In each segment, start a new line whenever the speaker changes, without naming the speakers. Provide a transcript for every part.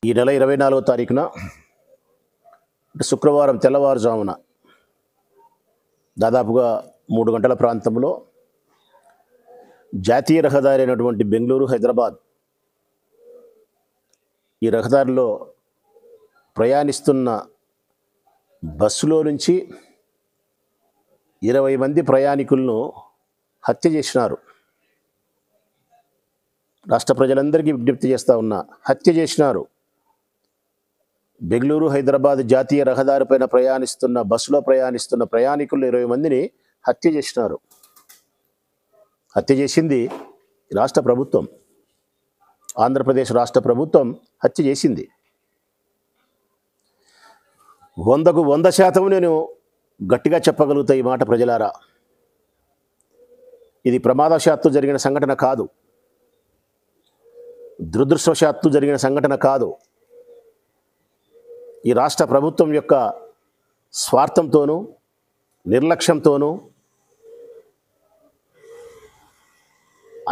ఈ నెల 24వ తారీఖున శుక్రవారం తెల్లవారుజామున దాదాపుగా 3 గంటల ప్రాంతంలో జాతీయ రహదారి అయినటువంటి బెంగళూరు హైదరాబాద్ ఈ రహదారిలో ప్రయాణిస్తున్న బస్సులో నుంచి 20 మంది ప్రయాణికులను హత్య చేసినారు. రాష్ట్ర ప్రజలందరికీ విజ్ఞప్తి చేస్తూ ఉన్నా, హత్య చేసినారు. బెంగళూరు హైదరాబాద్ జాతీయ రహదారిపైన బస్సులో ప్రయాణిస్తున్న ప్రయాణికులు 20 మందిని హత్య చేసినారు. హత్య చేసింది రాష్ట్ర ప్రభుత్వం, ఆంధ్రప్రదేశ్ రాష్ట్ర ప్రభుత్వం హత్య చేసింది. 100కు 100% నేను గట్టిగా చెప్పగలుగుతా ఈ మాట ప్రజలారా. ఇది ప్రమాదవశాత్తు జరిగిన సంఘటన కాదు, దురదృష్టవశాత్తు జరిగిన సంఘటన కాదు. ఈ రాష్ట్ర ప్రభుత్వం యొక్క స్వార్థంతోనూ నిర్లక్ష్యంతోనూ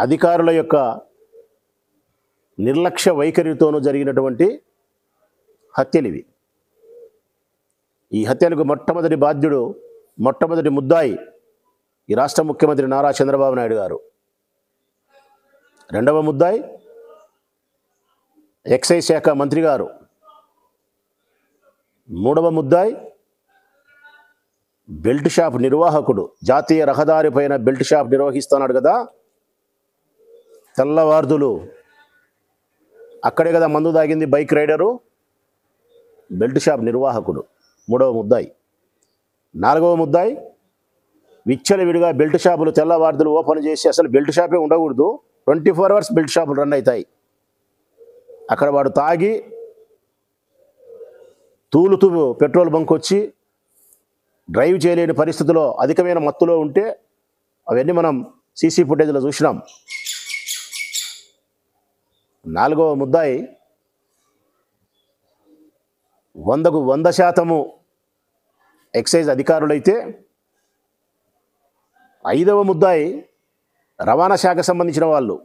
అధికారుల యొక్క నిర్లక్ష్య వైఖరితోనూ జరిగినటువంటి హత్యలివి. ఈ హత్యలకు మొట్టమొదటి ముద్దాయి ఈ రాష్ట్ర ముఖ్యమంత్రి నారా చంద్రబాబు నాయుడు గారు. రెండవ ముద్దాయి ఎక్సైజ్ శాఖ మంత్రి గారు. మూడవ ముద్దాయి బెల్ట్ షాప్ నిర్వాహకుడు. జాతీయ రహదారి పైన బెల్ట్ షాప్ నిర్వహిస్తున్నాడు కదా, తెల్లవార్దులు అక్కడే కదా మందు తాగింది బైక్ రైడరు, బెల్ట్ షాప్ నిర్వాహకుడు మూడవ ముద్దాయి. నాలుగవ ముద్దాయి విచ్చలవిడిగా బెల్ట్ షాపులు తెల్లవార్దులు ఓపెన్ చేసి, అసలు బెల్ట్ షాపే ఉండకూడదు, 24 hours బెల్ట్ షాపులు రన్ అవుతాయి. అక్కడ వాడు తాగి తూలుతూ పెట్రోల్ బంక్ వచ్చి డ్రైవ్ చేయలేని పరిస్థితిలో అధికమైన మత్తులో ఉంటే అవన్నీ మనం సీసీ ఫుటేజ్లో చూసినాం. నాలుగవ ముద్దాయి 100కు 100% ఎక్సైజ్ అధికారులైతే, ఐదవ ముద్దాయి రవాణా శాఖ సంబంధించిన వాళ్ళు.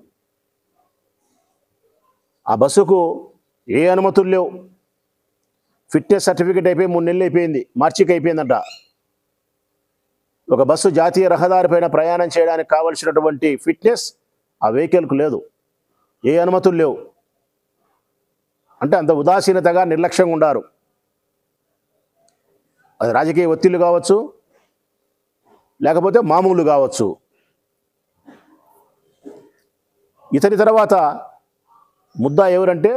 ఆ బస్సుకు ఏ అనుమతులు లేవు, ఫిట్నెస్ సర్టిఫికేట్ అయిపోయి 3 నెలలు అయిపోయింది, మార్చికి అయిపోయిందంట. ఒక బస్సు జాతీయ రహదారిపైన ప్రయాణం చేయడానికి కావలసినటువంటి ఫిట్నెస్ ఆ వెహికల్కు లేదు, ఏ అనుమతులు లేవు. అంటే అంత ఉదాసీనతగా నిర్లక్ష్యంగా ఉండారు. అది రాజకీయ ఒత్తిళ్లు కావచ్చు, లేకపోతే మామూలు కావచ్చు. ఇతని తర్వాత ముద్దా ఎవరంటే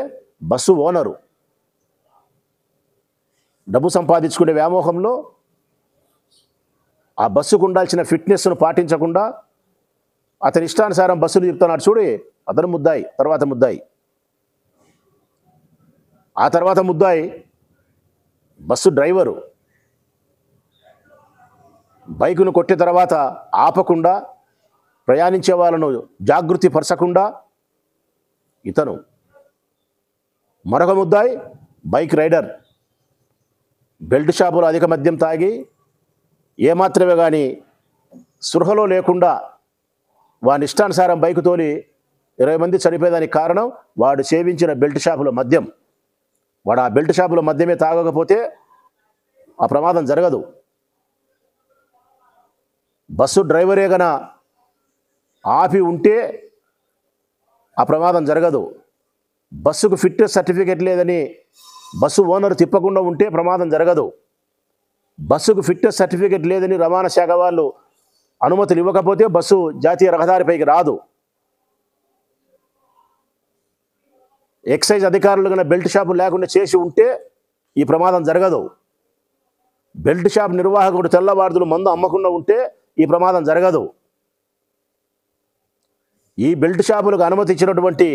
బస్సు ఓనరు. డబ్బు సంపాదించుకునే వ్యామోహంలో ఆ బస్సుకు ఉండాల్సిన ఫిట్నెస్ను పాటించకుండా అతని ఇష్టానుసారం బస్సులు తిప్పుతున్నాడు చూడి, అతను ముద్దాయి. తర్వాత ముద్దాయి, ఆ తర్వాత ముద్దాయి బస్సు డ్రైవరు. బైకును కొట్టిన తర్వాత ఆపకుండా, ప్రయాణించే వాళ్ళను జాగృతి పరచకుండా ఇతను. మరొక ముద్దాయి బైక్ రైడర్. బెల్ట్ షాపులో అధిక మద్యం తాగి ఏమాత్రమే కానీ స్పృహలో లేకుండా వాని ఇష్టానుసారం బైకు తోలి 20 మంది చనిపోయేదానికి కారణం వాడు సేవించిన బెల్ట్ షాపులో మద్యం. వాడు ఆ బెల్ట్ షాపులో మద్యమే తాగకపోతే ఆ ప్రమాదం జరగదు. బస్సు డ్రైవరే గన ఆపి ఉంటే ఆ ప్రమాదం జరగదు. బస్సుకు ఫిట్నెస్ సర్టిఫికేట్ లేదని బస్సు ఓనర్ తిప్పకుండా ఉంటే ప్రమాదం జరగదు. బస్సుకు ఫిట్నెస్ సర్టిఫికేట్ లేదని రవాణా శాఖ వాళ్ళు అనుమతులు ఇవ్వకపోతే బస్సు జాతీయ రహదారిపైకి రాదు. ఎక్సైజ్ అధికారులు కన్నా బెల్ట్ షాపు లేకుండా చేసి ఉంటే ఈ ప్రమాదం జరగదు. బెల్ట్ షాప్ నిర్వాహకుడు తెల్లవార్దులు మందు అమ్మకుండా ఉంటే ఈ ప్రమాదం జరగదు. ఈ బెల్ట్ షాపులకు అనుమతి ఇచ్చినటువంటి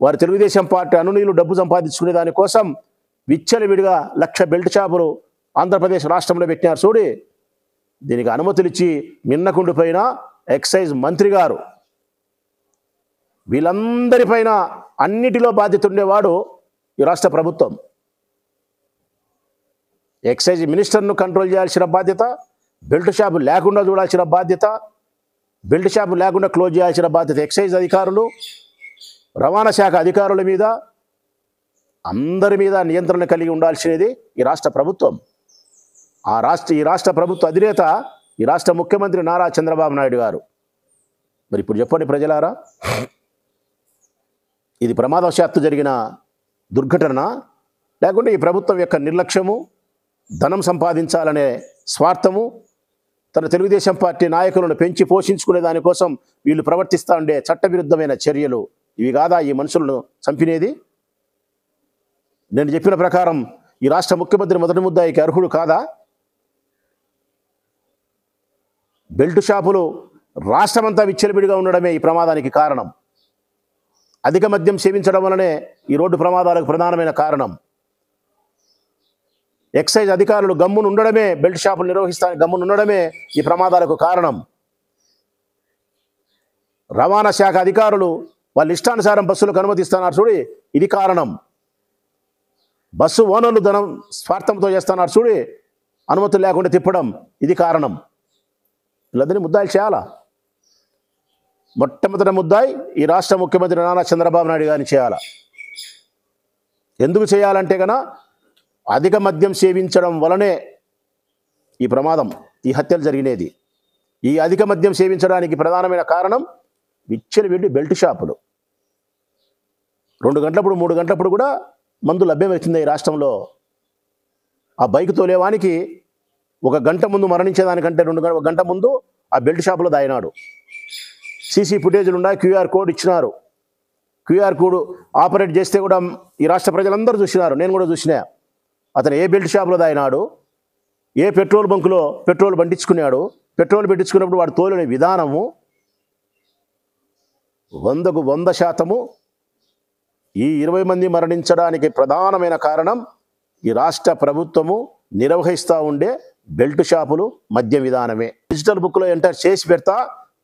వారు తెలుగుదేశం పార్టీ అనునీయులు డబ్బు సంపాదించుకునే దానికోసం విచ్చలవిడిగా 1,00,000 బెల్ట్ షాపులు ఆంధ్రప్రదేశ్ రాష్ట్రంలో పెట్టినారు చూడి. దీనికి అనుమతులు ఇచ్చి మిన్నకుండిపోయిన ఎక్సైజ్ మంత్రి గారు. వీళ్ళందరిపైన అన్నిటిలో బాధ్యత ఉండేవాడు ఈ రాష్ట్ర ప్రభుత్వం. ఎక్సైజ్ మినిస్టర్ను కంట్రోల్ చేయాల్సిన బాధ్యత, బెల్ట్ షాపు లేకుండా చూడాల్సిన బాధ్యత, బెల్ట్ షాపు లేకుండా క్లోజ్ చేయాల్సిన బాధ్యత ఎక్సైజ్ అధికారులు, రవాణా శాఖ అధికారుల మీద అందరి మీద నియంత్రణ కలిగి ఉండాల్సినది ఈ రాష్ట్ర ప్రభుత్వం. ఈ రాష్ట్ర ప్రభుత్వ అధినేత ఈ రాష్ట్ర ముఖ్యమంత్రి నారా చంద్రబాబు నాయుడు గారు. మరి ఇప్పుడు చెప్పండి ప్రజలారా, ఇది ప్రమాదవశాత్తు జరిగిన దుర్ఘటన, లేకుంటే ఈ ప్రభుత్వం యొక్క నిర్లక్ష్యము, ధనం సంపాదించాలనే స్వార్థము, తన తెలుగుదేశం పార్టీ నాయకులను పెంచి పోషించుకునే దానికోసం వీళ్ళు ప్రవర్తిస్తూ ఉండే చట్టవిరుద్ధమైన చర్యలు ఇవి కాదా ఈ మనుషులను చంపినేది? నేను చెప్పిన ప్రకారం ఈ రాష్ట్ర ముఖ్యమంత్రి మొదటి ముద్దాయికి అర్హుడు కాదా? బెల్ట్ షాపులు రాష్ట్రమంతా విచ్చలవిడిగా ఉండడమే ఈ ప్రమాదానికి కారణం. అధిక మద్యం సేవించడం వలనే ఈ రోడ్డు ప్రమాదాలకు ప్రధానమైన కారణం. ఎక్సైజ్ అధికారులు గమ్మును ఉండడమే, బెల్ట్ షాపులు నిర్వహిస్తానికి గమ్మును ఉండడమే ఈ ప్రమాదాలకు కారణం. రవాణా శాఖ అధికారులు వాళ్ళ ఇష్టానుసారం బస్సులకు అనుమతిస్తున్నారు చూడి, ఇది కారణం. బస్సు ఓనర్లు ధనం స్వార్థంతో చేస్తున్నారు చూడి, అనుమతులు లేకుండా తిప్పడం, ఇది కారణం. వీళ్ళందరినీ ముద్దాయిలు చేయాలా? మొట్టమొదటి ముద్దాయి ఈ రాష్ట్ర ముఖ్యమంత్రి నారా చంద్రబాబు నాయుడు గారిని చేయాలా. ఎందుకు చేయాలంటే కనుక అధిక మద్యం సేవించడం వలనే ఈ ప్రమాదం, ఈ హత్యలు జరిగినది. ఈ అధిక మద్యం సేవించడానికి ప్రధానమైన కారణం విచ్చలవిడి బెల్ట్ షాపులు. 2 గంటలప్పుడు 3 గంటలప్పుడు కూడా మందు లభ్యమవుతుంది ఈ రాష్ట్రంలో. ఆ బైక్ తోలేవానికి 1 గంట ముందు మరణించేదానికంటే 1 గంట ముందు ఆ బెల్ట్ షాపులో దాయినాడు. సీసీ ఫుటేజ్లు ఉన్నాయి, క్యూఆర్ కోడ్ ఇచ్చినారు. క్యూఆర్ కోడ్ ఆపరేట్ చేస్తే కూడా ఈ రాష్ట్ర ప్రజలందరూ చూసినారు, నేను కూడా చూసినా. అతను ఏ బెల్ట్ షాపులో దాయినాడు, ఏ పెట్రోల్ బంకులో పెట్రోల్ బండించుకున్నాడు, పెట్రోల్ పెట్టించుకున్నప్పుడు వాడు తోలిన విధానము 100కు 100% ఈ 20 మంది మరణించడానికి ప్రధానమైన కారణం ఈ రాష్ట్ర ప్రభుత్వము నిర్వహిస్తూ ఉండే బెల్ట్ షాపులు, మద్యం విధానమే. డిజిటల్ బుక్లో ఎంటర్ చేసి పెడతా,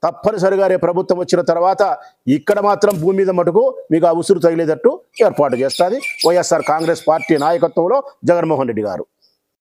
తప్పనిసరిగా రే ప్రభుత్వం వచ్చిన తర్వాత ఇక్కడ మాత్రం భూమి మీద మటుకు మీకు ఆ ఉసురు తగిలేటట్టు ఏర్పాటు చేస్తుంది వైఎస్ఆర్ కాంగ్రెస్ పార్టీ నాయకత్వంలో జగన్మోహన్ రెడ్డి గారు.